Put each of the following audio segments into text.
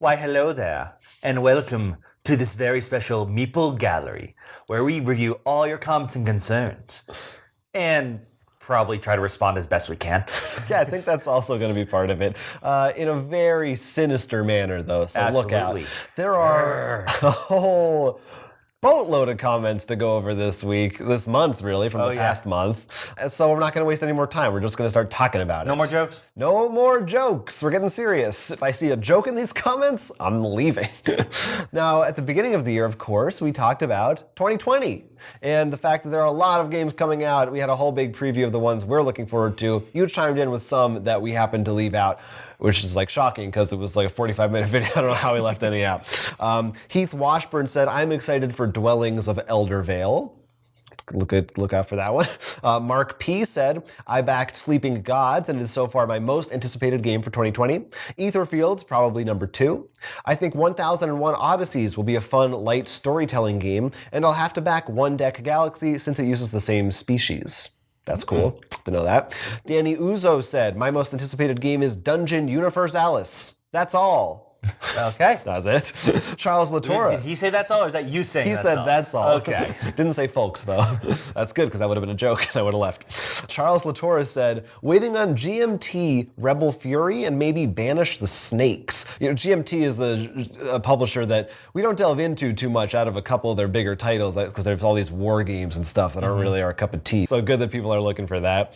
Why, hello there, and welcome to this very special Meeple Gallery, where we review all your comments and concerns, and probably try to respond as best we can. Yeah, I think that's also going to be part of it, in a very sinister manner, though, so Absolutely. Look out. There are a whole boatload of comments to go over this month, really, from the past month. And so we're not going to waste any more time. We're just going to start talking about it. No more jokes? No more jokes. We're getting serious. If I see a joke in these comments, I'm leaving. Now, at the beginning of the year, of course, we talked about 2020 and the fact that there are a lot of games coming out. We had a whole big preview of the ones we're looking forward to. You chimed in with some that we happened to leave out, which is like shocking because it was like a 45-minute video. I don't know how we left any out. Heath Washburn said, I'm excited for Dwellings of Elder Vale. Look out for that one. Mark P. said, I backed Sleeping Gods and it is so far my most anticipated game for 2020. Aetherfield's probably number 2. I think 1001 Odysseys will be a fun, light storytelling game, and I'll have to back One Deck Galaxy since it uses the same species. That's cool to know that. Danny Uzo said, my most anticipated game is Dungeon Universalis. That's all. Okay. That's it. Charles Latorre. Did he say that's all, or is that you saying He that's said all? that's all. Okay. Didn't say folks, though. That's good, because that would have been a joke, and I would have left. Charles Latorre said, waiting on GMT, Rebel Fury, and maybe Banish the Snakes. You know, GMT is a publisher that we don't delve into too much out of a couple of their bigger titles, because there's all these war games and stuff that aren't really our cup of tea. So good that people are looking for that.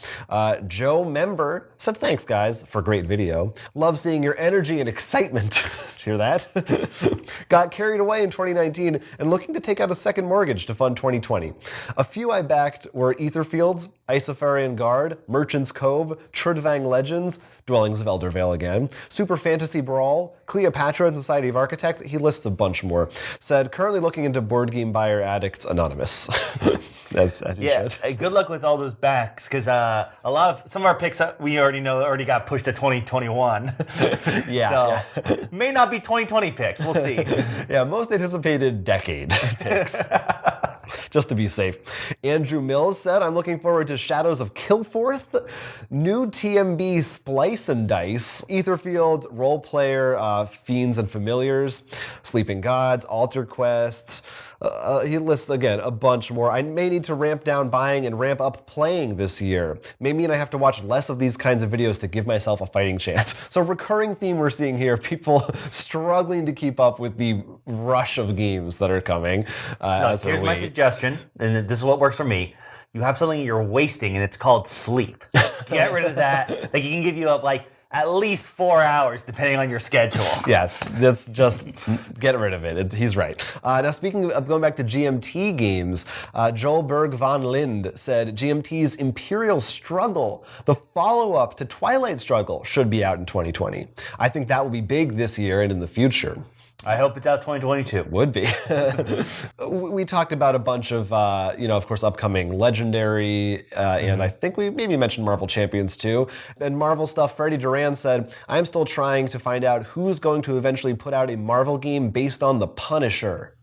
Joe Member said, thanks, guys, for a great video. Love seeing your energy and excitement. Did you hear that? Got carried away in 2019 and looking to take out a second mortgage to fund 2020. A few I backed were Aetherfields, Isofarian Guard, Merchant's Cove, Trudvang Legends, Dwellings of Elder Vale again, Super Fantasy Brawl, Cleopatra and Society of Architects. He lists a bunch more. Said, currently looking into Board Game Buyer Addicts Anonymous. as you should. Good luck with all those backs, because some of our picks we already know already got pushed to 2021. So may not be 2020 picks. We'll see. Yeah, most anticipated decade picks. Just to be safe. Andrew Mills said, I'm looking forward to Shadows of Kilforth, new TMB Splice and Dice, Aetherfield, Role Player, Fiends and Familiars, Sleeping Gods, Altar Quests. He lists, again, a bunch more. I may need to ramp down buying and ramp up playing this year. May mean I have to watch less of these kinds of videos to give myself a fighting chance. So recurring theme we're seeing here, people struggling to keep up with the rush of games that are coming. Here's my suggestion, and this is what works for me. You have something you're wasting, and it's called sleep. Get rid of that. Like, it can give you at least 4 hours, depending on your schedule. Yes, that's just get rid of it. He's right. Now, speaking of going back to GMT games, Joel Berg von Lind said GMT's Imperial Struggle, the follow-up to Twilight Struggle, should be out in 2020. I think that will be big this year and in the future. I hope it's out 2022. Would be. We talked about a bunch of, of course, upcoming Legendary, and I think we maybe mentioned Marvel Champions too. And Marvel stuff, Freddie Duran said, I'm still trying to find out who's going to eventually put out a Marvel game based on The Punisher.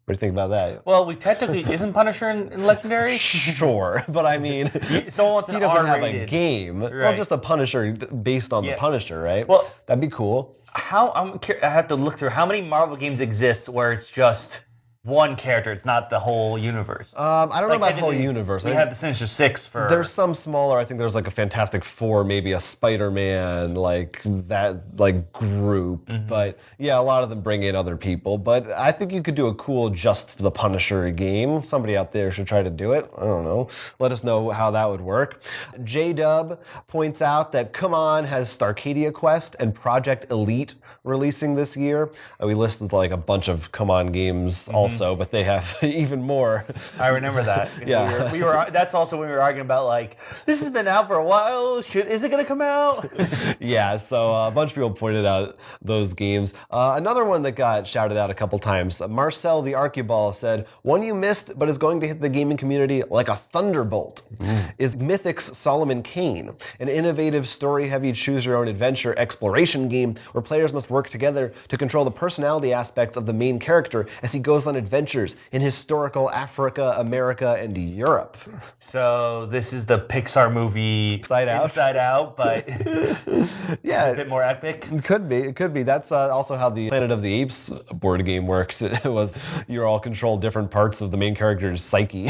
What do you think about that? Well, isn't Punisher in Legendary? Sure, but I mean, someone wants an he doesn't have R-rated a game. Right. Well, just a Punisher based on The Punisher, right? Well, that'd be cool. I have to look through how many Marvel games exist where it's just one character. It's not the whole universe. I don't know about the whole universe. We have the Sinister Six for... There's some smaller. I think there's like a Fantastic Four, maybe a Spider-Man, like that group. Mm-hmm. But yeah, a lot of them bring in other people. But I think you could do a cool just the Punisher game. Somebody out there should try to do it. I don't know. Let us know how that would work. J-Dub points out that Come On has Starcadia Quest and Project Elite releasing this year. We listed like a bunch of Come On games also, but they have even more. I remember that. Yeah. We were. That's also when we were arguing about this has been out for a while. Is it going to come out? Yeah, so a bunch of people pointed out those games. Another one that got shouted out a couple times, Marcel the Archibald said, one you missed but is going to hit the gaming community like a thunderbolt is Mythic's Solomon Kane, an innovative story-heavy choose-your-own-adventure exploration game where players must work together to control the personality aspects of the main character as he goes on adventures in historical Africa, America, and Europe. So this is the Pixar movie Inside Out, but Yeah, a bit more epic. it could be. That's also how the Planet of the Apes board game worked. It was you all control different parts of the main character's psyche.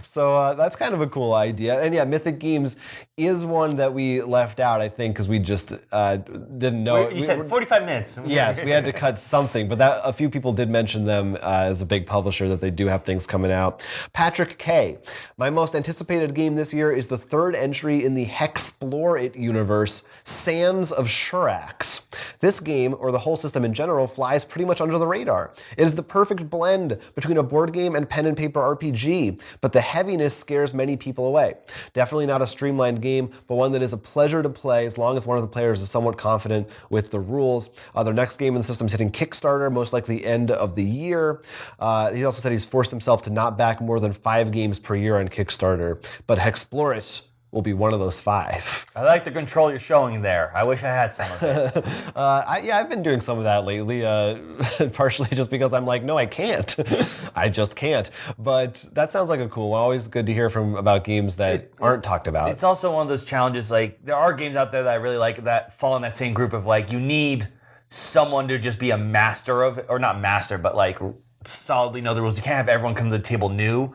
So that's kind of a cool idea. And yeah, Mythic Games is one that we left out, I think, because we just didn't know. You said 45 minutes. Yes, we had to cut something, but a few people did mention them as a big publisher that they do have things coming out. Patrick K. My most anticipated game this year is the third entry in the Hexplore It universe, Sands of Shurax. This game, or the whole system in general, flies pretty much under the radar. It is the perfect blend between a board game and pen and paper RPG, but the heaviness scares many people away. Definitely not a streamlined game, but one that is a pleasure to play as long as one of the players is somewhat confident with the rules. Their next game in the system is hitting Kickstarter, most likely end of the year. He also said he's forced himself to not back more than 5 games per year on Kickstarter, but Hexplore It will be one of those 5. I like the control you're showing there. I wish I had some of it. I've been doing some of that lately, partially just because I'm like, no, I can't. I just can't. But that sounds like a cool one. Always good to hear about games that aren't talked about. It's also one of those challenges, like, there are games out there that I really like that fall in that same group of, like, you need someone to just be a master of it, or not master, but, like, solidly know the rules. You can't have everyone come to the table new.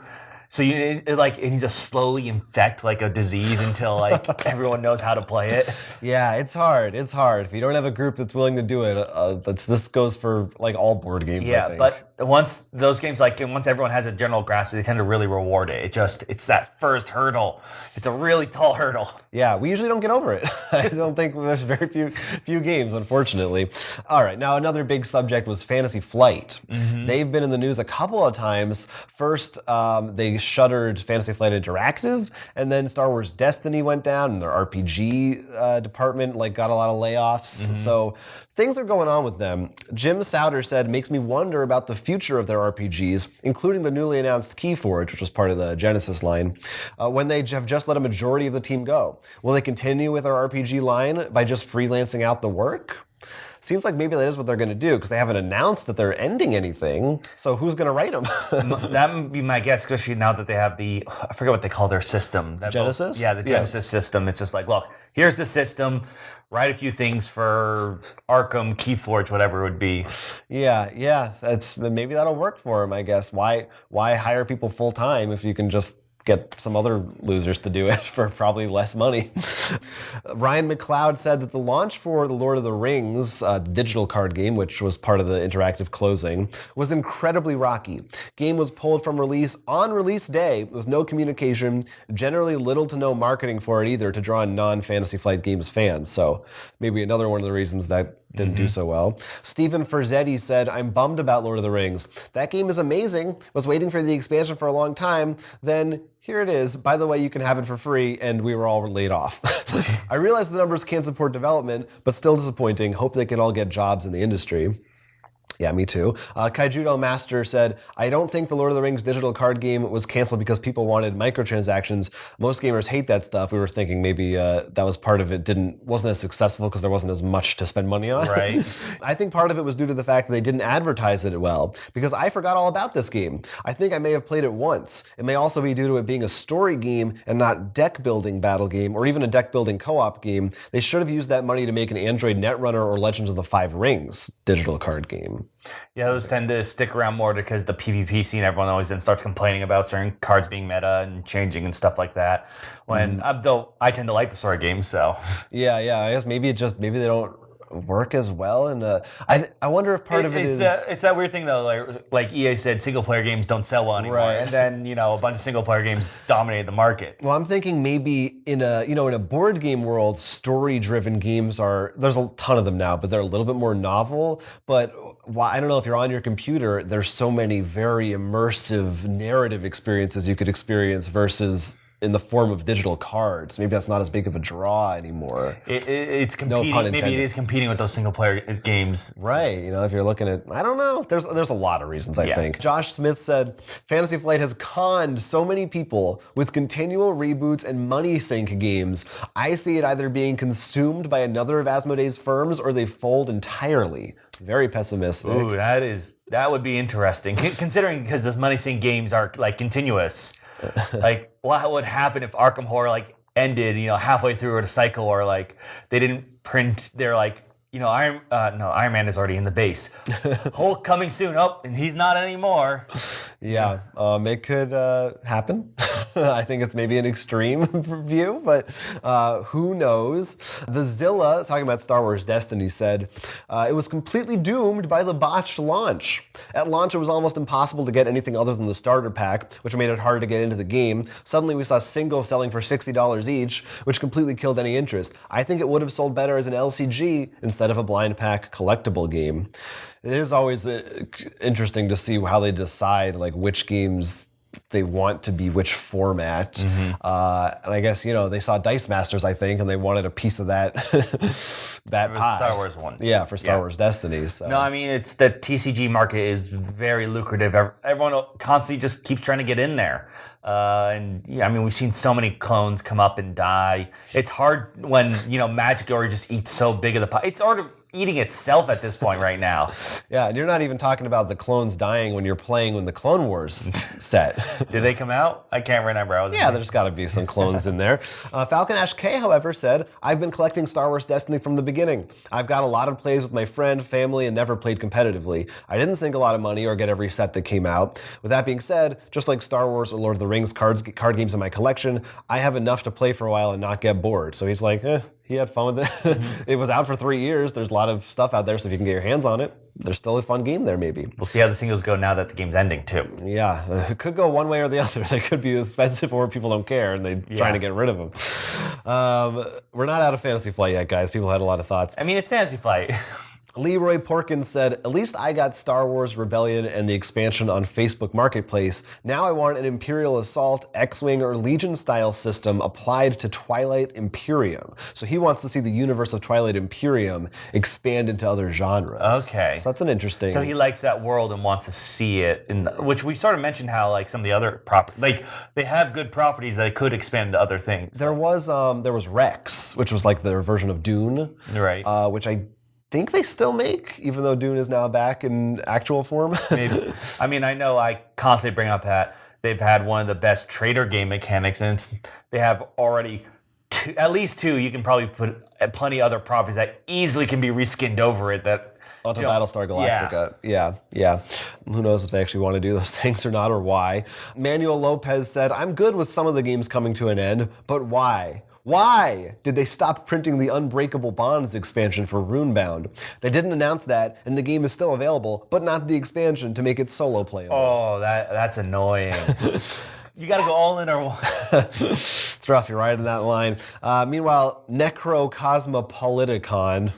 So it needs to slowly infect like a disease until like everyone knows how to play it. Yeah, it's hard. It's hard. If you don't have a group that's willing to do it, this goes for like all board games. Yeah, I think. but once those games once everyone has a general grasp, they tend to really reward it. It's that first hurdle. It's a really tall hurdle. Yeah, we usually don't get over it. I don't think there's very few games, unfortunately. All right, now another big subject was Fantasy Flight. Mm-hmm. They've been in the news a couple of times. First, they shuttered Fantasy Flight Interactive, and then Star Wars Destiny went down, and their RPG department got a lot of layoffs. Mm-hmm. So things are going on with them. Jim Souter said, makes me wonder about the future of their RPGs, including the newly announced Keyforge, which was part of the Genesis line, when they have just let a majority of the team go. Will they continue with their RPG line by just freelancing out the work? Seems like maybe that is what they're going to do, because they haven't announced that they're ending anything. So who's going to write them? That would be my guess, especially now that they have I forget what they call their system. Genesis? The Genesis system. It's just like, look, here's the system. Write a few things for Arkham, Keyforge, whatever it would be. Yeah. Maybe that'll work for them, I guess. Why hire people full time if you can just get some other losers to do it for probably less money? Ryan McLeod said that the launch for The Lord of the Rings, digital card game, which was part of the interactive closing, was incredibly rocky. Game was pulled from release on release day with no communication, generally little to no marketing for it either to draw in non-Fantasy Flight Games fans. So maybe another one of the reasons that didn't do so well. Stephen Ferzetti said, I'm bummed about Lord of the Rings. That game is amazing. Was waiting for the expansion for a long time. Then here it is. By the way, you can have it for free, and we were all laid off. I realize the numbers can't support development, but still disappointing. Hope they can all get jobs in the industry. Yeah, me too. Kaijudo Master said, I don't think the Lord of the Rings digital card game was canceled because people wanted microtransactions. Most gamers hate that stuff. We were thinking maybe that was part of it. Wasn't as successful because there wasn't as much to spend money on. Right. I think part of it was due to the fact that they didn't advertise it well, because I forgot all about this game. I think I may have played it once. It may also be due to it being a story game and not deck building battle game or even a deck building co-op game. They should have used that money to make an Android Netrunner or Legends of the Five Rings digital card game. Yeah, those tend to stick around more because the PvP scene, everyone always then starts complaining about certain cards being meta and changing and stuff like that. When though I tend to like the story games, so yeah, I guess maybe they don't work as well, and I wonder if part of it is it's that weird thing though, like EA said, single player games don't sell well anymore, right. And then a bunch of single player games dominate the market. Well, I'm thinking maybe in a board game world, story driven games there's a ton of them now, but they're a little bit more novel. But I don't know if you're on your computer, there's so many very immersive narrative experiences you could experience versus in the form of digital cards. Maybe that's not as big of a draw anymore. It's competing. No pun Maybe it is competing with those single player games. Right. If you're looking at, I don't know. There's a lot of reasons, I think. Josh Smith said, Fantasy Flight has conned so many people with continual reboots and money sink games. I see it either being consumed by another of Asmodee's firms or they fold entirely. Very pessimistic. Ooh, that would be interesting. Considering because those money sink games are like continuous. Like, what would happen if Arkham Horror like ended, halfway through a cycle, or like they didn't print their like, Iron Man is already in the base. Hulk coming soon. Oh, and he's not anymore. Yeah, it could happen. I think it's maybe an extreme view, but who knows? The Zilla, talking about Star Wars Destiny, said, it was completely doomed by the botched launch. At launch, it was almost impossible to get anything other than the starter pack, which made it hard to get into the game. Suddenly, we saw singles selling for $60 each, which completely killed any interest. I think it would have sold better as an LCG instead of a blind pack collectible game. It is always interesting to see how they decide like which games they want to be which format. And I guess, they saw Dice Masters, I think, and they wanted a piece of that that pie. Star Wars one. Yeah, for Star Wars Destiny. So. No, I mean, it's the TCG market is very lucrative. Everyone constantly just keeps trying to get in there. And yeah, I mean, we've seen so many clones come up and die. It's hard when, Magic already just eats so big of the pie. It's already eating itself at this point right now. Yeah, and you're not even talking about the clones dying when you're playing when the Clone Wars set. Did they come out? I can't remember. There's got to be some clones in there. Falcon Ash K, however, said, I've been collecting Star Wars Destiny from the beginning. I've got a lot of plays with my friend, family, and never played competitively. I didn't sink a lot of money or get every set that came out. With that being said, just like Star Wars or Lord of the Rings card games in my collection, I have enough to play for a while and not get bored. So he's like, he had fun with it. It was out for 3 years. There's a lot of stuff out there, so if you can get your hands on it, there's still a fun game there, maybe. We'll see how the singles go now that the game's ending, too. Yeah, it could go one way or the other. They could be expensive or people don't care, and they're trying to get rid of them. We're not out of Fantasy Flight yet, guys. People had a lot of thoughts. I mean, it's Fantasy Flight. Leroy Porkins said, at least I got Star Wars Rebellion and the expansion on Facebook Marketplace. Now I want an Imperial Assault, X-Wing, or Legion-style system applied to Twilight Imperium. So he wants to see the universe of Twilight Imperium expand into other genres. Okay. So that's an interesting... So he likes that world and wants to see it, which we sort of mentioned how like some of the other properties, like they have good properties that could expand to other things. There was Rex, which was like their version of Dune. Right. Which I think they still make, even though Dune is now back in actual form. Maybe. I mean, I know I constantly bring up that they've had one of the best trader game mechanics, and they have already at least two. You can probably put plenty of other properties that easily can be reskinned over it. Onto Battlestar Galactica. Yeah. Who knows if they actually want to do those things or not, or why. Manuel Lopez said, I'm good with some of the games coming to an end, but why? Why did they stop printing the Unbreakable Bonds expansion for Runebound? They didn't announce that, and the game is still available, but not the expansion to make it solo playable. Oh, that's annoying. You gotta go all in or... It's rough, you're right on that line. Meanwhile, Necrocosmopoliticon...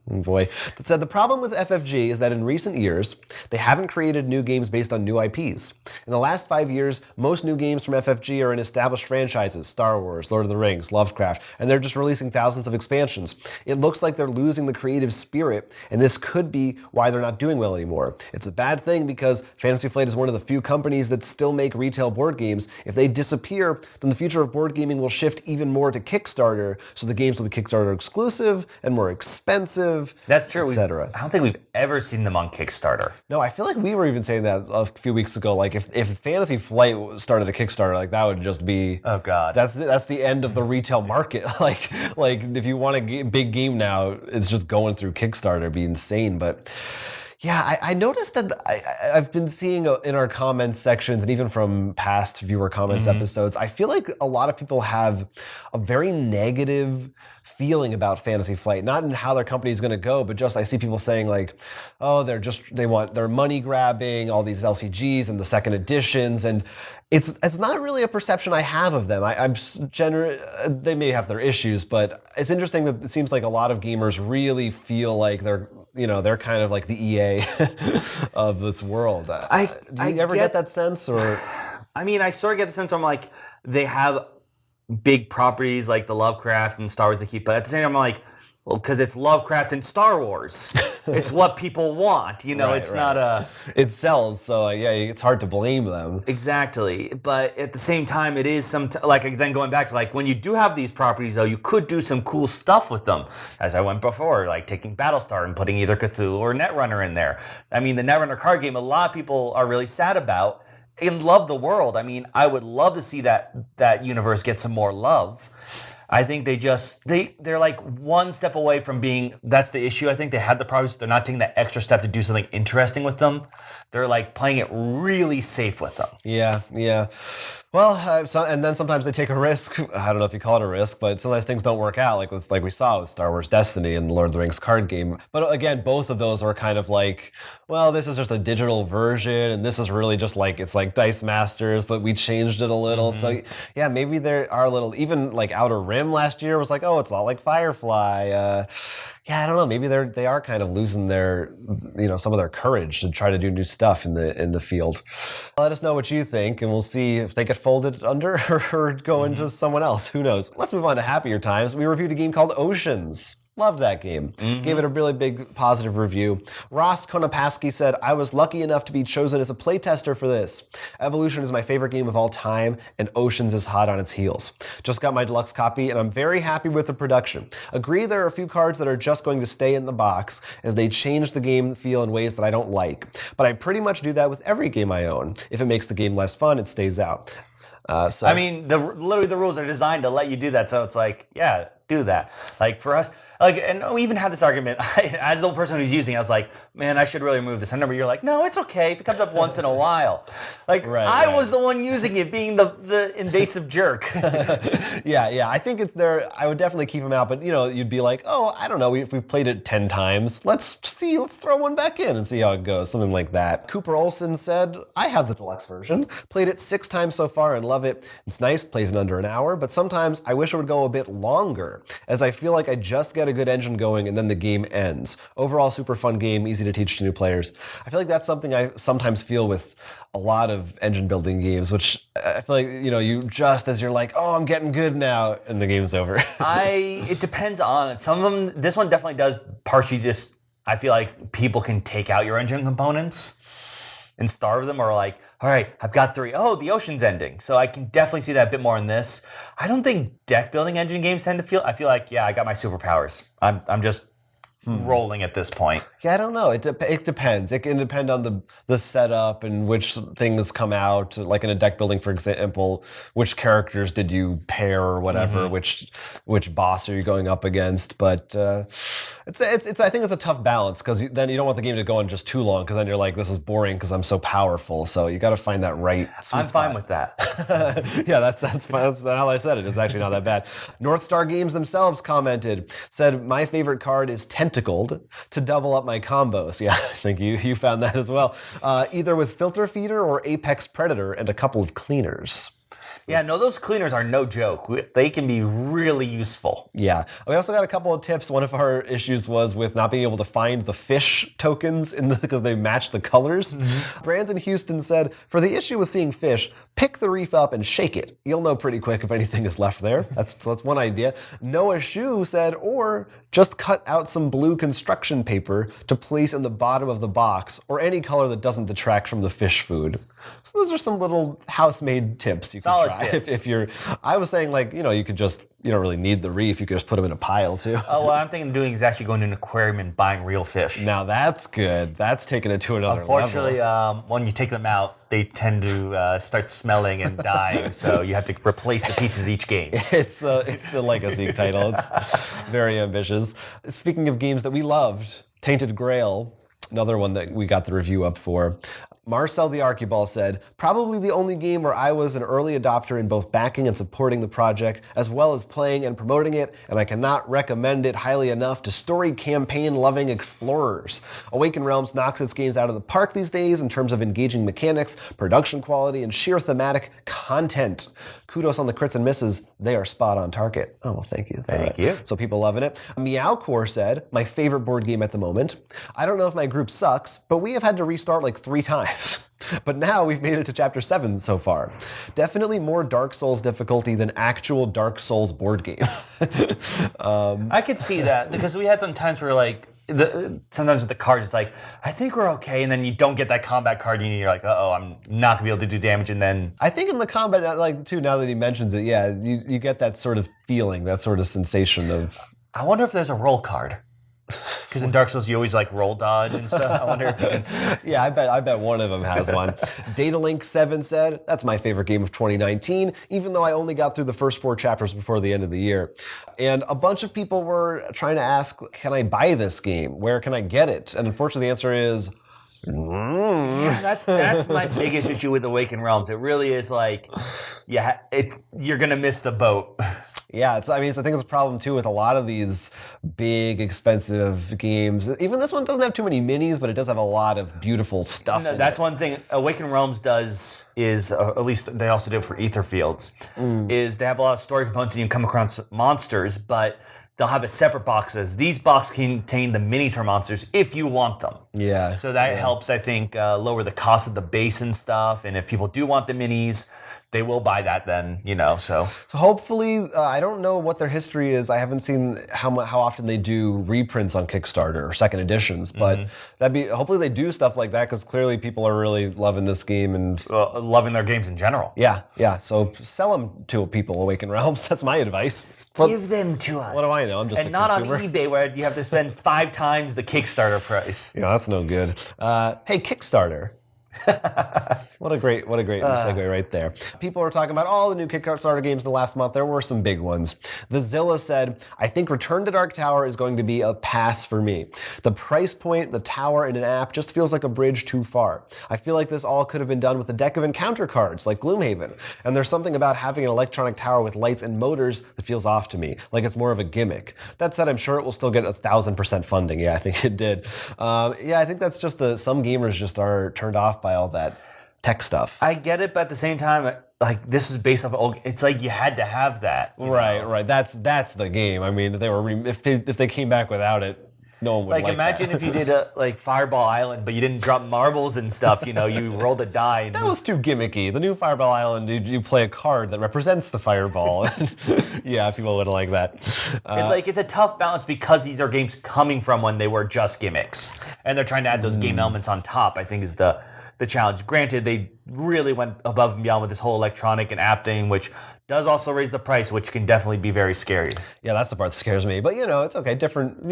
Oh boy. That said, the problem with FFG is that in recent years, they haven't created new games based on new IPs. In the last 5 years, most new games from FFG are in established franchises, Star Wars, Lord of the Rings, Lovecraft, and they're just releasing thousands of expansions. It looks like they're losing the creative spirit, and this could be why they're not doing well anymore. It's a bad thing because Fantasy Flight is one of the few companies that still make retail board games. If they disappear, then the future of board gaming will shift even more to Kickstarter, so the games will be Kickstarter exclusive and more expensive. That's true. Etc. I don't think we've ever seen them on Kickstarter. No, I feel like we were even saying that a few weeks ago. Like if Fantasy Flight started a Kickstarter, like that would just be God. That's the end of the retail market. like if you want a big game now, it's just going through Kickstarter. It'd be insane. But yeah, I noticed that I've been seeing in our comments sections and even from past viewer comments episodes, I feel like a lot of people have a very negative feeling about Fantasy Flight, not in how their company is going to go, but just I see people saying like, oh, they're money grabbing, all these LCGs and the second editions, and it's not really a perception I have of them. They may have their issues, but it's interesting that it seems like a lot of gamers really feel like they're kind of like the EA of this world. Do you ever get that sense, or? I mean, I sort of get the sense I'm like, they have big properties like the Lovecraft and Star Wars they keep, but at the same time, I'm like, well, because it's Lovecraft and Star Wars. It's what people want, it's not a... It sells, so yeah, it's hard to blame them. Exactly. But at the same time, it is then going back to like when you do have these properties, though, you could do some cool stuff with them. As I went before, like taking Battlestar and putting either Cthulhu or Netrunner in there. I mean, the Netrunner card game, a lot of people are really sad about and love the world. I mean, I would love to see that universe get some more love. I think they're like one step away from being, that's the issue. I think they had the problems. They're not taking that extra step to do something interesting with them. They're like playing it really safe with them. Yeah. Well, and then sometimes they take a risk. I don't know if you call it a risk, but sometimes things don't work out, like we saw with Star Wars Destiny and the Lord of the Rings card game. But again, both of those are kind of like, well, this is just a digital version, and this is really just like, it's like Dice Masters, but we changed it a little. Mm-hmm. So yeah, maybe there are a little, even like Outer Rim last year was like, oh, it's a lot like Firefly. Yeah, I don't know. Maybe they are kind of losing their, some of their courage to try to do new stuff in the field. Let us know what you think, and we'll see if they get folded under or go into someone else. Who knows? Let's move on to happier times. We reviewed a game called Oceans. Loved that game. Mm-hmm. Gave it a really big positive review. Ross Konopaski said, I was lucky enough to be chosen as a playtester for this. Evolution is my favorite game of all time, and Oceans is hot on its heels. Just got my deluxe copy, and I'm very happy with the production. Agree there are a few cards that are just going to stay in the box, as they change the game feel in ways that I don't like. But I pretty much do that with every game I own. If it makes the game less fun, it stays out. I mean, literally the rules are designed to let you do that, so it's like, yeah, do that. Like for us, and we even had this argument, as the person who's using it, I was like, man, I should really remove this. I remember you're like, no, it's okay if it comes up once in a while. Like, I was the one using it, being the invasive jerk. Yeah, I think it's there. I would definitely keep them out, but you'd be like, oh, I don't know, if we've played it 10 times, let's throw one back in and see how it goes, something like that. Cooper Olson said, I have the deluxe version, played it 6 times so far and love it. It's nice, plays in under an hour, but sometimes I wish it would go a bit longer, as I feel like I just get a good engine going and then the game ends. Overall, super fun game, easy to teach to new players. I feel like that's something I sometimes feel with a lot of engine building games, which I feel like, you just as you're like, oh, I'm getting good now, and the game's over. It depends on it. Some of them, this one definitely does partially just, I feel like people can take out your engine components and starve them, or like, all right, I've got 3. Oh, the ocean's ending. So I can definitely see that a bit more in this. I don't think deck building engine games tend to feel, I feel like, yeah, I got my superpowers. I'm just rolling at this point. Yeah, I don't know. It depends. It can depend on the setup and which things come out. Like in a deck building, for example, which characters did you pair or whatever? Mm-hmm. Which boss are you going up against? But it's I think it's a tough balance, because then you don't want the game to go on just too long, because then you're like, this is boring because I'm so powerful. So you got to find that right sweet I'm spot. fine with that. Yeah, that's fine. That's how I said it. It's actually not that bad. North Star Games themselves said, my favorite card is Tentacled to double up my combos. Yeah, I think you found that as well. Either with Filter Feeder or Apex Predator and a couple of cleaners. Yeah, no, those cleaners are no joke. They can be really useful. Yeah. We also got a couple of tips. One of our issues was with not being able to find the fish tokens because they match the colors. Mm-hmm. Brandon Houston said, for the issue with seeing fish, pick the reef up and shake it. You'll know pretty quick if anything is left there. That's one idea. Noah Shu said, or just cut out some blue construction paper to place in the bottom of the box, or any color that doesn't detract from the fish food. So those are some little house-made tips you can try. If you're, I was saying, like, you don't really need the reef. You could just put them in a pile too. Oh, what I'm thinking of doing is actually going to an aquarium and buying real fish. Now that's good. That's taking it to another Unfortunately, level. When you take them out, they tend to start smelling and dying. So you have to replace the pieces each game. It's a legacy title. It's very ambitious. Speaking of games that we loved, Tainted Grail, another one that we got the review up for. Marcel the Archibald said, probably the only game where I was an early adopter in both backing and supporting the project, as well as playing and promoting it, and I cannot recommend it highly enough to story campaign-loving explorers. Awaken Realms knocks its games out of the park these days in terms of engaging mechanics, production quality, and sheer thematic content. Kudos on the crits and misses. They are spot on target. Oh, well, thank you. Thank you. So people loving it. Meowcore said, my favorite board game at the moment. I don't know if my group sucks, but we have had to restart like 3 times. But now we've made it to chapter 7 so far. Definitely more Dark Souls difficulty than actual Dark Souls board game. I could see that because we had some times where like sometimes with the cards it's like I think we're okay, and then you don't get that combat card and you're like, uh-oh, I'm not gonna be able to do damage, and then I think in the combat, like too, now that he mentions it, yeah, you get that sort of feeling, that sort of sensation of. I wonder if there's a roll card. Because in Dark Souls you always like roll dodge and stuff. I wonder if you can. Yeah, I bet one of them has one. Datalink7 said, that's my favorite game of 2019, even though I only got through the first 4 chapters before the end of the year. And a bunch of people were trying to ask, can I buy this game? Where can I get it? And unfortunately the answer is, yeah, that's my biggest issue with Awakened Realms. It really is like, yeah, you're gonna miss the boat. Yeah, I think it's a problem too with a lot of these big, expensive games. Even this one doesn't have too many minis, but it does have a lot of beautiful stuff. No, that's one thing Awakened Realms does is, at least they also do it for Aetherfields, is they have a lot of story components and you can come across monsters, but they'll have it separate boxes. These boxes contain the minis for monsters if you want them. Yeah. So that helps, I think, lower the cost of the base and stuff. And if people do want the minis, they will buy that then, so. So hopefully, I don't know what their history is. I haven't seen how often they do reprints on Kickstarter or second editions, but hopefully they do stuff like that because clearly people are really loving this game and loving their games in general. Yeah. So sell them to people, Awakened Realms. That's my advice. Give them to us. What do I know? I'm just and a not consumer. on eBay where you have to spend 5 times the Kickstarter price. Yeah, that's no good. Hey, Kickstarter. What a great segue right there. People are talking about all the new Kickstarter games in the last month. There were some big ones. The Zilla said, I think Return to Dark Tower is going to be a pass for me. The price point, the tower, and an app just feels like a bridge too far. I feel like this all could have been done with a deck of encounter cards like Gloomhaven. And there's something about having an electronic tower with lights and motors that feels off to me, like it's more of a gimmick. That said, I'm sure it will still get 1,000% funding. Yeah, I think it did. I think that's just some gamers just are turned off by all that tech stuff. I get it, but at the same time, like this is based off old. It's like you had to have that. Right. That's the game. I mean, if they came back without it, no one would like imagine that. if you did a Fireball Island, but you didn't drop marbles and stuff. You rolled a die. And that was too gimmicky. The new Fireball Island, you play a card that represents the fireball. Yeah, people wouldn't like that. It's a tough balance because these are games coming from when they were just gimmicks, and they're trying to add those game elements on top. I think is the challenge. Granted, they really went above and beyond with this whole electronic and app thing, which does also raise the price, which can definitely be very scary. Yeah, that's the part that scares me. But it's okay. Different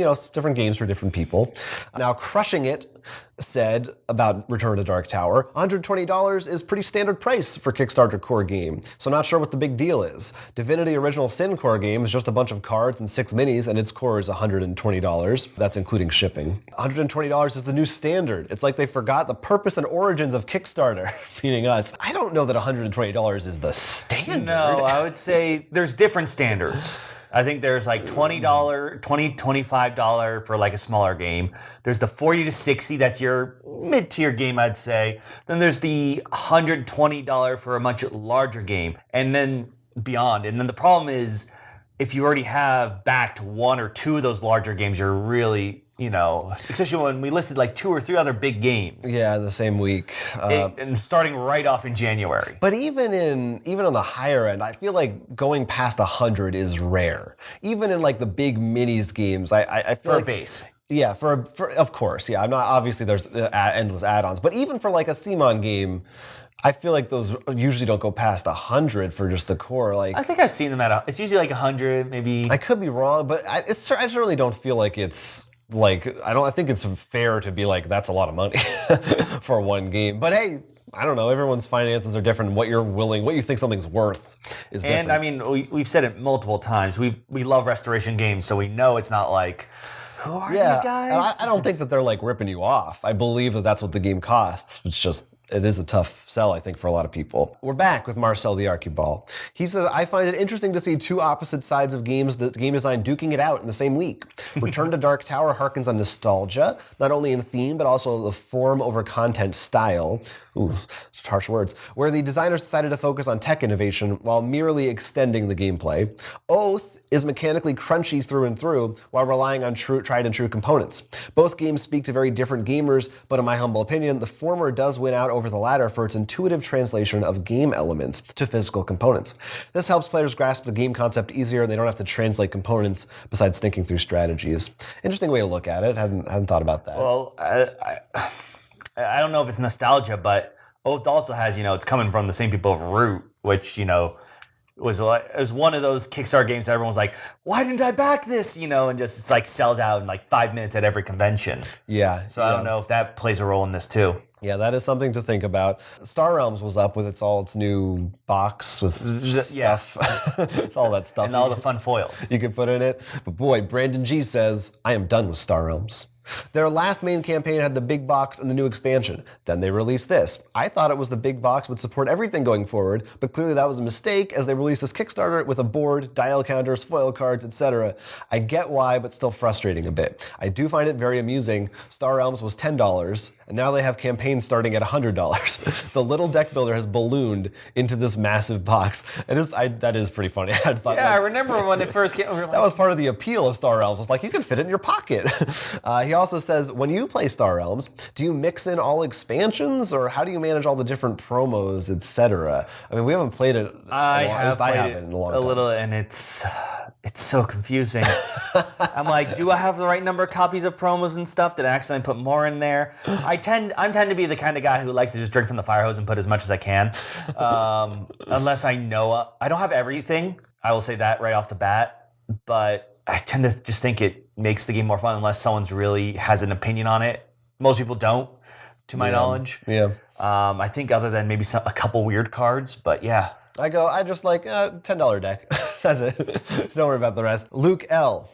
games for different people. Now, Crushing It said about Return to Dark Tower, $120 is pretty standard price for Kickstarter core game, so not sure what the big deal is. Divinity Original Sin core game is just a bunch of cards and 6 minis, and its core is $120. That's including shipping. $120 is the new standard. It's like they forgot the purpose and origins of Kickstarter, meaning us. I don't know that $120 is the standard. No, I would say there's different standards. I think there's like $20, $25 for like a smaller game. There's the $40 to $60, that's your mid-tier game, I'd say. Then there's the $120 for a much larger game, and then beyond. And then the problem is, if you already have backed 1 or 2 of those larger games, you're really, especially when we listed like 2 or 3 other big games. Yeah, the same week. And starting right off in January. But even on the higher end, I feel like going past 100 is rare. Even in like the big minis games, I feel for like a base. Yeah, for of course. Yeah, I'm not obviously there's endless add-ons, but even for like a CMON game, I feel like those usually don't go past 100 for just the core. Like I think I've seen them it's usually like 100, maybe. I could be wrong, but I certainly don't feel like it's. Like, I think it's fair to be like, that's a lot of money for one game. But hey, I don't know, everyone's finances are different. What you think something's worth is different. And I mean, we've said it multiple times. We love restoration games, so we know it's not like, who are these guys? And I don't think that they're like ripping you off. I believe that that's what the game costs. It's just, it is a tough sell, I think, for a lot of people. We're back with Marcel the Archibald. He says, I find it interesting to see 2 opposite sides of game design duking it out in the same week. Return to Dark Tower harkens on nostalgia, not only in theme, but also the form over content style. Ooh, harsh words. Where the designers decided to focus on tech innovation while merely extending the gameplay. Oath is mechanically crunchy through and through while relying on tried and true components. Both games speak to very different gamers, but in my humble opinion, the former does win out over the latter for its intuitive translation of game elements to physical components. This helps players grasp the game concept easier, and they don't have to translate components besides thinking through strategies. Interesting way to look at it. Hadn't thought about that. Well, I don't know if it's nostalgia, but Oath also has, it's coming from the same people of Root, which, was one of those Kickstarter games that everyone's like, why didn't I back this? And just it's like sells out in like 5 minutes at every convention. Yeah. So I don't know if that plays a role in this too. Yeah, that is something to think about. Star Realms was up with its new box with stuff. All that stuff. And all the fun foils. You could put in it. But boy, Brandon G says, I am done with Star Realms. Their last main campaign had the big box and the new expansion. Then they released this. I thought it was the big box would support everything going forward, but clearly that was a mistake as they released this Kickstarter with a board, dial counters, foil cards, etc. I get why, but still frustrating a bit. I do find it very amusing. Star Realms was $10, and now they have campaigns starting at $100. The little deck builder has ballooned into this massive box. That is pretty funny. I remember when it first came. That was part of the appeal of Star Realms. Was like, you can fit it in your pocket. He also says, when you play Star Realms, do you mix in all expansions, or how do you manage all the different promos, etc.? I mean, we haven't played it. I haven't in a long time. A little, and it's so confusing. I'm like, do I have the right number of copies of promos and stuff? Did I accidentally put more in there? I tend to be the kind of guy who likes to just drink from the fire hose and put as much as I can, unless I know I don't have everything. I will say that right off the bat, but I tend to just think it makes the game more fun unless someone's really has an opinion on it. Most people don't, to my knowledge. Yeah. I think other than maybe a couple weird cards, but yeah. I just like $10 deck. That's it. Don't worry about the rest. Luke L.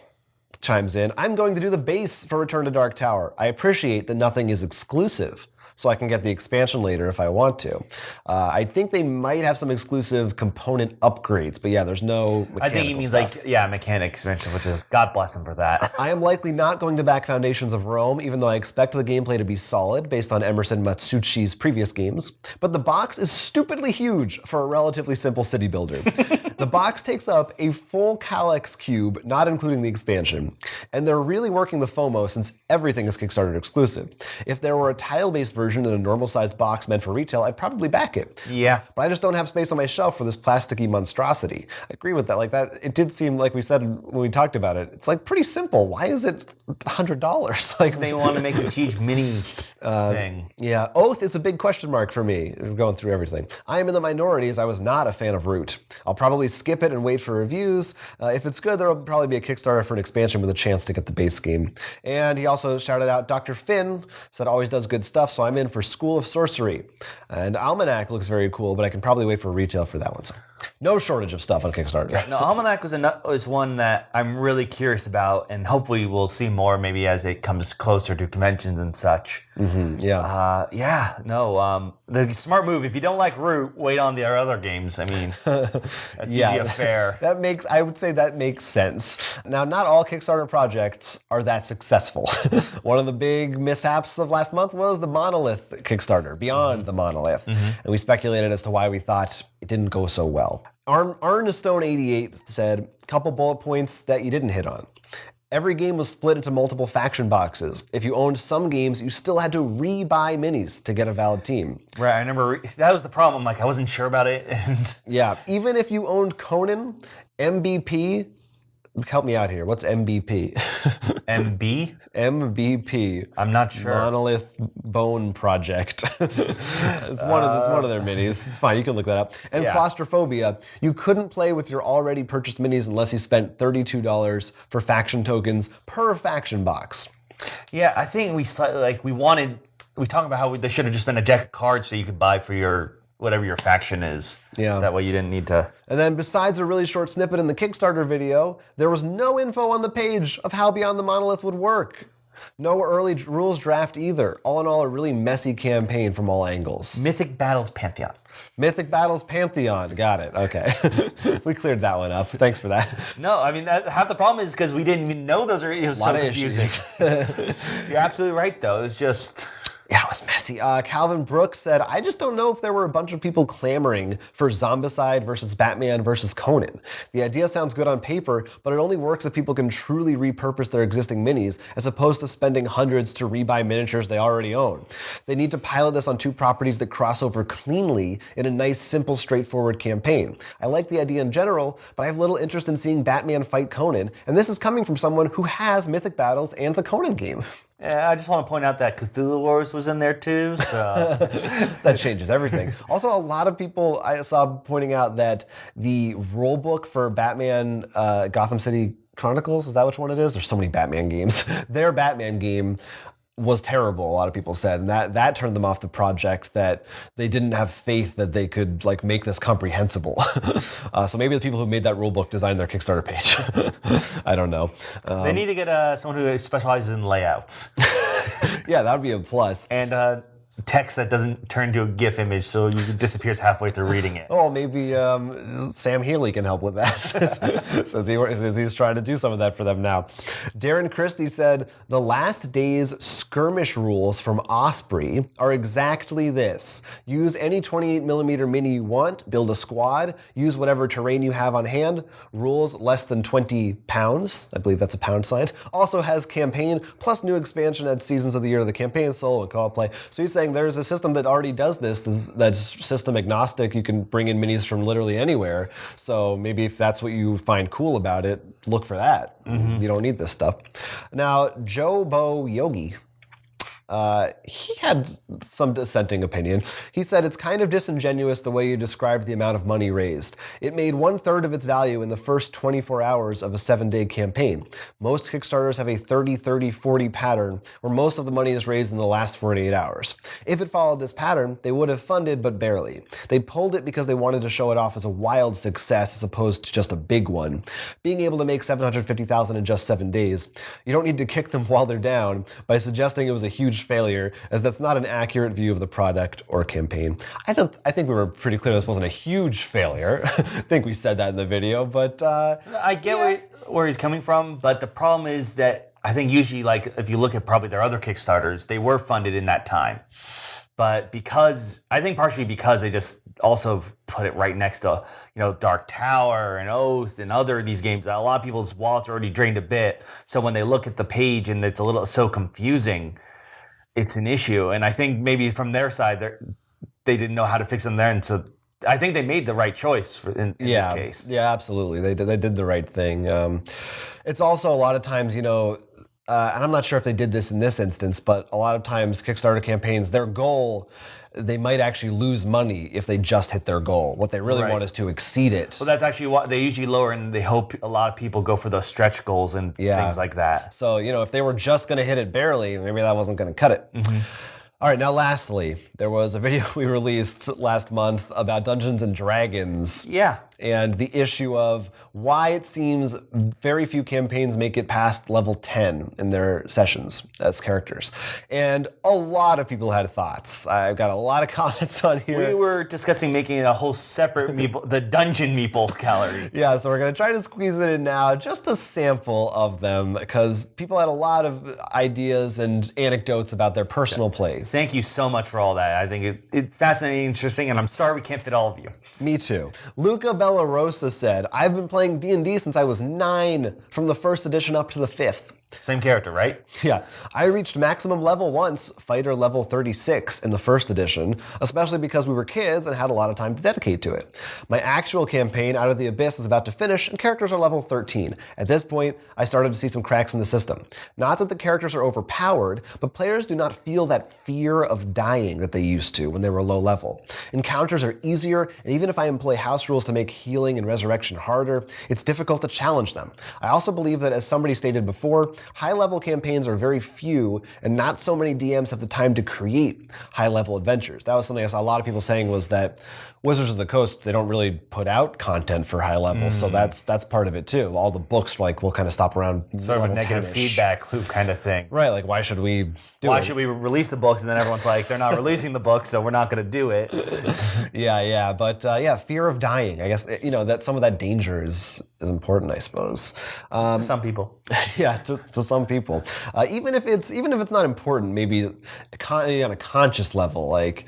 chimes in. I'm going to do the base for Return to Dark Tower. I appreciate that nothing is exclusive, so I can get the expansion later if I want to. I think they might have some exclusive component upgrades, but yeah, there's no mechanical I think he means stuff. mechanic expansion, which is God bless him for that. I am likely not going to back Foundations of Rome, even though I expect the gameplay to be solid based on Emerson Matsuchi's previous games. But the box is stupidly huge for a relatively simple city builder. The box takes up a full Calyx cube, not including the expansion. And they're really working the FOMO since everything is Kickstarter exclusive. If there were a tile-based version in a normal-sized box meant for retail, I'd probably back it. Yeah. But I just don't have space on my shelf for this plasticky monstrosity. I agree with that. Like that, it did seem like we said when we talked about it. It's like pretty simple. Why is it $100? Like they want to make this huge mini thing. Yeah, Oath is a big question mark for me. Going through everything, I am in the minority as I was not a fan of Root. I'll probably skip it and wait for reviews. If it's good, there will probably be a Kickstarter for an expansion with a chance to get the base game. And he also shouted out Dr. Finn, said always does good stuff, so I'm in for School of Sorcery. And Almanac looks very cool, but I can probably wait for retail for that one. So no shortage of stuff on Kickstarter. No, Almanac was one that I'm really curious about, and hopefully we'll see more maybe as it comes closer to conventions and such. Mm-hmm, yeah. The smart move, if you don't like Root, wait on the other games. I mean, that's usually a fair. I would say that makes sense. Now, not all Kickstarter projects are that successful. One of the big mishaps of last month was the Monolith Kickstarter, Beyond the Monolith. Mm-hmm. And we speculated as to why we thought it didn't go so well. Arnestone88 said, couple bullet points that you didn't hit on. Every game was split into multiple faction boxes. If you owned some games, you still had to re-buy minis to get a valid team. Right, I remember that was the problem. Like, I wasn't sure about it. And yeah, even if you owned Conan, MBP, help me out here. What's MBP? MB? MBP. I'm not sure. Monolith Bone Project. It's one of their minis. It's fine. You can look that up. And Claustrophobia. You couldn't play with your already purchased minis unless you spent $32 for faction tokens per faction box. Yeah, I think we talked about how there should have just been a deck of cards so you could buy for your whatever your faction is. Yeah. That way you didn't need to. And then besides a really short snippet in the Kickstarter video, there was no info on the page of how Beyond the Monolith would work. No early rules draft either. All in all, a really messy campaign from all angles. Mythic Battles Pantheon. Mythic Battles Pantheon. Got it. Okay. We cleared that one up. Thanks for that. No, I mean, half the problem is because we didn't even know those are so confusing. You're absolutely right, though. It's just... Yeah, it was messy. Calvin Brooks said, I just don't know if there were a bunch of people clamoring for Zombicide versus Batman versus Conan. The idea sounds good on paper, but it only works if people can truly repurpose their existing minis, as opposed to spending hundreds to rebuy miniatures they already own. They need to pilot this on 2 properties that cross over cleanly in a nice, simple, straightforward campaign. I like the idea in general, but I have little interest in seeing Batman fight Conan, and this is coming from someone who has Mythic Battles and the Conan game. Yeah, I just want to point out that Cthulhu Wars was in there too, so... That changes everything. Also, a lot of people I saw pointing out that the rulebook for Batman Gotham City Chronicles, is that which one it is? There's so many Batman games. Their Batman game was terrible, a lot of people said, and that turned them off the project, that they didn't have faith that they could like make this comprehensible. So maybe the people who made that rulebook designed their Kickstarter page. I don't know. They need to get someone who specializes in layouts. Yeah, that would be a plus. And text that doesn't turn into a GIF image, so you disappears halfway through reading it. Oh, maybe Sam Healy can help with that, since he's trying to do some of that for them now. Darren Christie said, the Last Days skirmish rules from Osprey are exactly this. Use any 28mm mini you want, build a squad, use whatever terrain you have on hand, rules less than 20 pounds, I believe that's a pound sign, also has campaign, plus new expansion adds seasons of the year of the campaign, solo, and co-op play. So he's saying there's a system that already does this that's system agnostic. You can bring in minis from literally anywhere. So maybe if that's what you find cool about it, look for that. Mm-hmm. You don't need this stuff. Now, Joe Bo Yogi, he had some dissenting opinion. He said, it's kind of disingenuous the way you described the amount of money raised. It made 1/3 of its value in the first 24 hours of a 7-day campaign. Most Kickstarters have a 30-30-40 pattern where most of the money is raised in the last 48 hours. If it followed this pattern, they would have funded, but barely. They pulled it because they wanted to show it off as a wild success as opposed to just a big one. Being able to make $750,000 in just 7 days, you don't need to kick them while they're down by suggesting it was a huge failure, as that's not an accurate view of the product or campaign. I think we were pretty clear this wasn't a huge failure. I think we said that in the video, but I get where he's coming from, but the problem is that I think usually, like, if you look at probably their other Kickstarters, they were funded in that time. But partially because they just also put it right next to, Dark Tower and Oath and other of these games, a lot of people's wallets are already drained a bit. So when they look at the page and it's a little so confusing, it's an issue. And I think maybe from their side, they didn't know how to fix them there. And so I think they made the right choice in this case. Yeah, absolutely. They did the right thing. It's also a lot of times, and I'm not sure if they did this in this instance, but a lot of times Kickstarter campaigns, their goal, they might actually lose money if they just hit their goal. What they really want is to exceed it. Well, that's actually what they usually lower, and they hope a lot of people go for those stretch goals and things like that. So, if they were just going to hit it barely, maybe that wasn't going to cut it. Mm-hmm. All right, now lastly, there was a video we released last month about Dungeons and Dragons. Yeah. And the issue of why it seems very few campaigns make it past level 10 in their sessions as characters. And a lot of people had thoughts. I've got a lot of comments on here. We were discussing making it a whole separate meeple, the Dungeon Meeple gallery. Yeah, so we're going to try to squeeze it in now, just a sample of them, because people had a lot of ideas and anecdotes about their personal plays. Thank you so much for all that. I think it's fascinating, interesting, and I'm sorry we can't fit all of you. Me too. Luca Bella Rosa said, I've been playing D&D since I was 9, from the 1st edition up to the 5th. Same character, right? Yeah. I reached maximum level once, fighter level 36 in the 1st edition, especially because we were kids and had a lot of time to dedicate to it. My actual campaign, Out of the Abyss, is about to finish, and characters are level 13. At this point, I started to see some cracks in the system. Not that the characters are overpowered, but players do not feel that fear of dying that they used to when they were low level. Encounters are easier, and even if I employ house rules to make healing and resurrection harder, it's difficult to challenge them. I also believe that, as somebody stated before, high-level campaigns are very few, and not so many DMs have the time to create high-level adventures. That was something I saw a lot of people saying, was that Wizards of the Coast, they don't really put out content for high levels, so that's part of it too. All the books will kind of stop around sort of a negative 10-ish. Feedback loop kind of thing. Right, like why should we do it? Why should we release the books? And then everyone's like, they're not releasing the books, so we're not going to do it. But fear of dying. I guess that some of that danger is is important, I suppose. To some people. Yeah, to some people. Even if it's not important, maybe on a conscious level, like.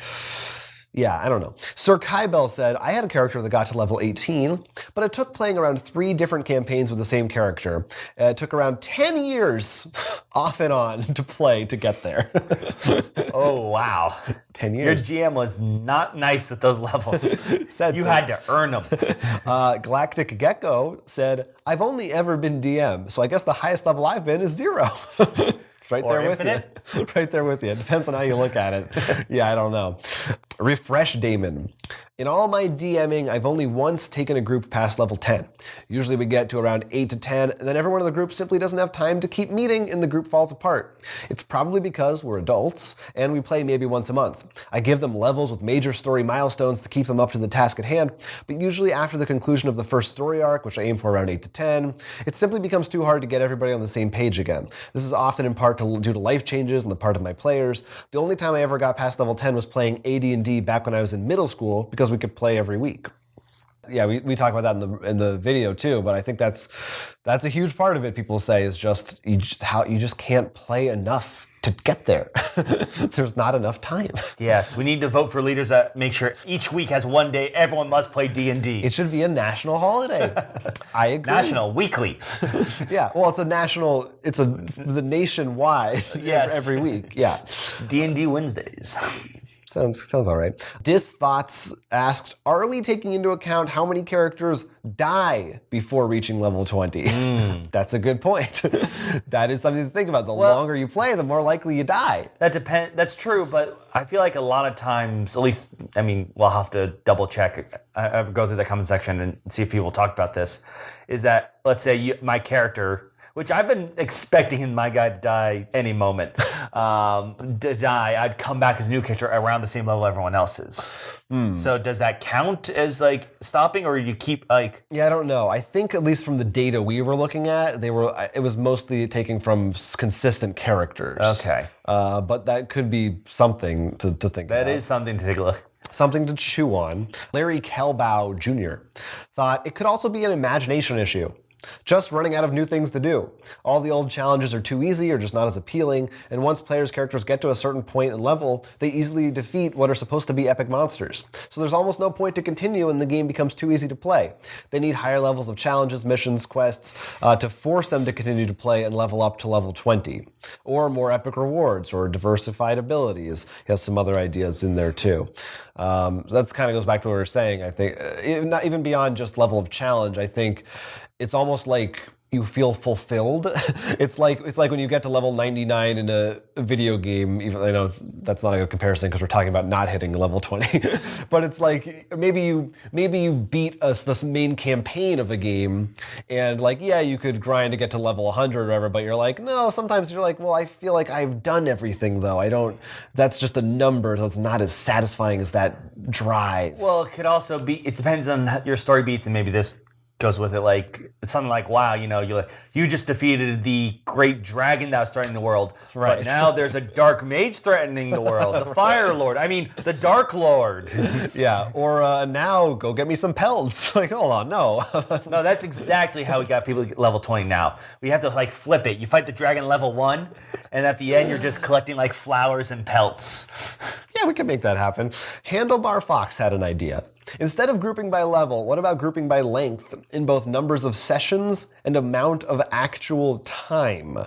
Yeah, I don't know. Sir Kybell said, I had a character that got to level 18, but it took playing around 3 different campaigns with the same character. It took around 10 years off and on to play to get there. Oh, wow. 10 years. Your GM was not nice with those levels. You had to earn them. Galactic Gecko said, I've only ever been DM, so I guess the highest level I've been is 0. Right Or there with infinite? you. Right there with you. It depends on how you look at it. Yeah, I don't know. Refresh Damon. In all my DMing, I've only once taken a group past level 10. Usually we get to around 8 to 10, and then everyone in the group simply doesn't have time to keep meeting and the group falls apart. It's probably because we're adults, and we play maybe once a month. I give them levels with major story milestones to keep them up to the task at hand, but usually after the conclusion of the first story arc, which I aim for around 8 to 10, it simply becomes too hard to get everybody on the same page again. This is often in part due to life changes on the part of my players. The only time I ever got past level 10 was playing AD&D back when I was in middle school, because we could play every week. Yeah, we talk about that in the video too, but I think that's a huge part of it. People say is just you just can't play enough to get there. There's not enough time. Yes, we need to vote for leaders that make sure each week has one day everyone must play D&D. It should be a national holiday. I agree. National, weekly. Yeah, well, it's the nationwide. Yes. Every week. Yeah. D&D Wednesdays. Sounds all right. Dis Thoughts asked, are we taking into account how many characters die before reaching level 20? That's a good point. That is something to think about. The longer you play, the more likely you die. That's true, but I feel like a lot of times, at least, I mean, we'll have to double check. I go through the comment section and see if people talk about this. Is that, let's say my character, which I've been expecting my guy to die any moment, I'd come back as a new character around the same level everyone else is. So does that count as like stopping, or you keep like? Yeah, I don't know. I think at least from the data we were looking at, it was mostly taking from consistent characters. Okay. But that could be something to think about. That is something to take a look. Something to chew on. Larry Kelbow Jr. thought it could also be an imagination issue. Just running out of new things to do. All the old challenges are too easy or just not as appealing, and once players' characters get to a certain point and level, they easily defeat what are supposed to be epic monsters. So there's almost no point to continue and the game becomes too easy to play. They need higher levels of challenges, missions, quests, to force them to continue to play and level up to level 20. Or more epic rewards or diversified abilities. He has some other ideas in there too. That kind of goes back to what we were saying. I think, not even beyond just level of challenge, I think it's almost like you feel fulfilled. It's like when you get to level 99 in a video game. Even I know that's not a good comparison because we're talking about not hitting level 20. But it's like maybe you beat this main campaign of the game, and like you could grind to get to level 100 or whatever. But you're like, no. Sometimes you're like, well, I feel like I've done everything though. I don't. That's just a number, so it's not as satisfying as that drive. Well, it could also be. It depends on your story beats, and maybe this goes with it. Like it's something like, wow, you just defeated the great dragon that was threatening the world, right? But now there's a dark mage threatening the world, the Fire Lord. I mean, the Dark Lord. Yeah, or now go get me some pelts. Like, hold on, no. No, that's exactly how we got people to level 20 now. We have to like flip it. You fight the dragon level 1, and at the end you're just collecting like flowers and pelts. Yeah, we could make that happen. Handlebar Fox had an idea. Instead of grouping by level, what about grouping by length in both numbers of sessions and amount of actual time?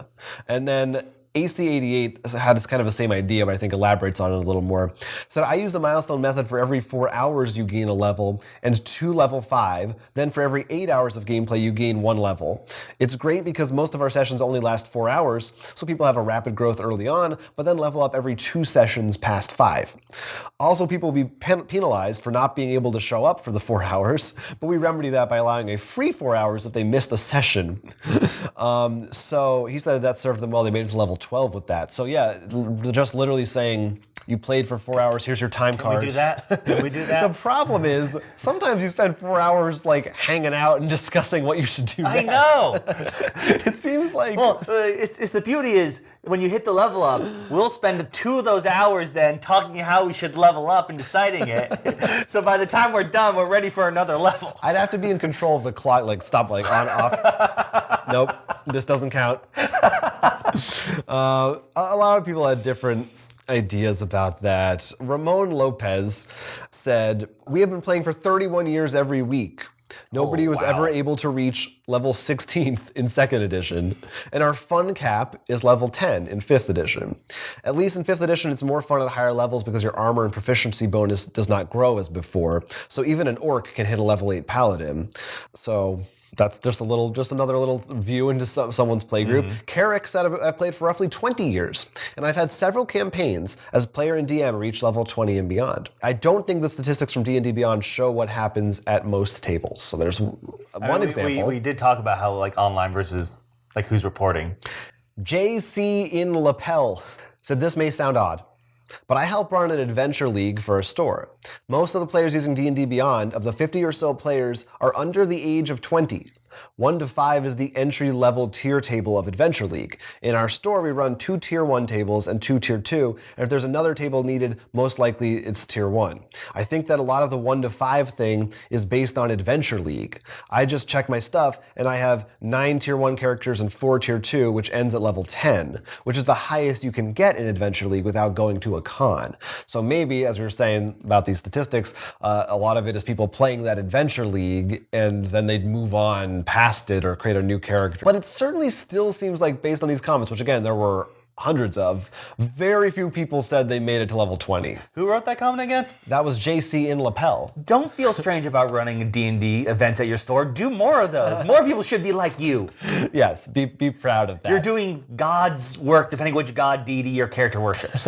And then AC88 had kind of the same idea, but I think elaborates on it a little more. Said, I use the milestone method for every 4 hours you gain a level and 2 level 5. Then for every 8 hours of gameplay, you gain 1 level. It's great because most of our sessions only last 4 hours, so people have a rapid growth early on, but then level up every 2 sessions past 5. Also, people will be penalized for not being able to show up for the 4 hours, but we remedy that by allowing a free 4 hours if they missed a session. So he said that served them well. They made it to level 12 with that. So yeah, just literally saying You played for 4 hours. Here's your time card. Can we do that? Can we do The that? problem is sometimes you spend 4 hours like hanging out and discussing what you should do next. I know. It seems like Well, it's the beauty is when you hit the level up, we'll spend 2 of those hours then talking how we should level up and deciding it. So by the time we're done, we're ready for another level. I'd have to be in control of the clock, like stop, like on, off. Nope, this doesn't count. A lot of people had different ideas about that. Ramon Lopez said, "We have been playing for 31 years every week. Nobody was ever able to reach level 16th in 2nd edition, and our fun cap is level 10 in 5th edition. At least in 5th edition, it's more fun at higher levels because your armor and proficiency bonus does not grow as before, so even an orc can hit a level 8 paladin." So that's just another little view into someone's playgroup. Carrick said, "I've played for roughly 20 years, and I've had several campaigns as player and DM reach level 20 and beyond. I don't think the statistics from D&D Beyond show what happens at most tables." So there's one example. We did talk about how like online versus like who's reporting. JC in Lapel said, "This may sound odd, but I help run an adventure league for a store. Most of the players using D&D Beyond, of the 50 or so players, are under the age of 20. 1 to 5 is the entry-level tier table of Adventure League. In our store, we run 2 Tier 1 tables and 2 Tier 2, and if there's another table needed, most likely it's Tier 1. I think that a lot of the 1 to 5 thing is based on Adventure League. I just check my stuff, and I have 9 Tier 1 characters and 4 Tier 2, which ends at level 10, which is the highest you can get in Adventure League without going to a con. So maybe, as we were saying about these statistics, a lot of it is people playing that Adventure League, and then they'd move on past it or create a new character. But it certainly still seems like, based on these comments, which again, there were hundreds of, very few people said they made it to level 20. Who wrote that comment again? That was JC in Lapel. Don't feel strange about running D&D events at your store. Do more of those. More people should be like you. Yes, be proud of that. You're doing God's work, depending which God, deity, your character worships.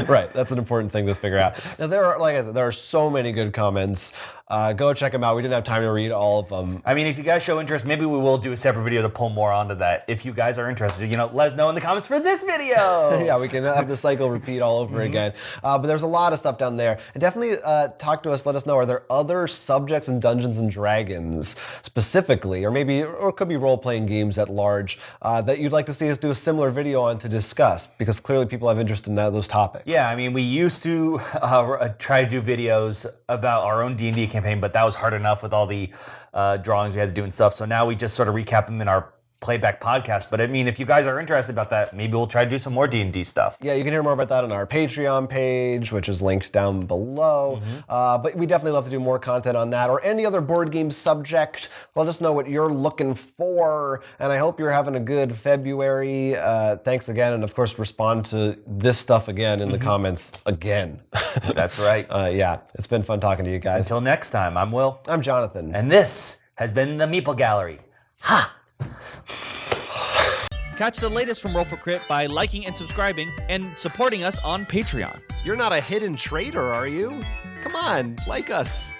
Right, that's an important thing to figure out. Now, there are, like I said, there are so many good comments. Go check them out. We didn't have time to read all of them. I mean, if you guys show interest, maybe we will do a separate video to pull more onto that. If you guys are interested, let us know in the comments for this video. Yeah, we can have the cycle repeat all over again. But there's a lot of stuff down there. And definitely talk to us, let us know, are there other subjects in Dungeons & Dragons specifically, or it could be role-playing games at large, that you'd like to see us do a similar video on to discuss, because clearly people have interest in those topics. Yeah, I mean, we used to try to do videos about our own D&D campaign, but that was hard enough with all the drawings we had to do and stuff. So now we just sort of recap them in our playback podcast. But I mean, if you guys are interested about that, maybe we'll try to do some more D&D stuff. Yeah, you can hear more about that on our Patreon page, which is linked down below. But we definitely love to do more content on that or any other board game subject. Let us know what you're looking for. And I hope you're having a good February. Thanks again. And of course, respond to this stuff again in the comments again. That's right. Yeah, it's been fun talking to you guys. Until next time, I'm Will. I'm Jonathan. And this has been the Meeple Gallery. Ha! Catch the latest from Roll for Crit by liking and subscribing and supporting us on Patreon. You're not a hidden traitor, are you? Come on, like us.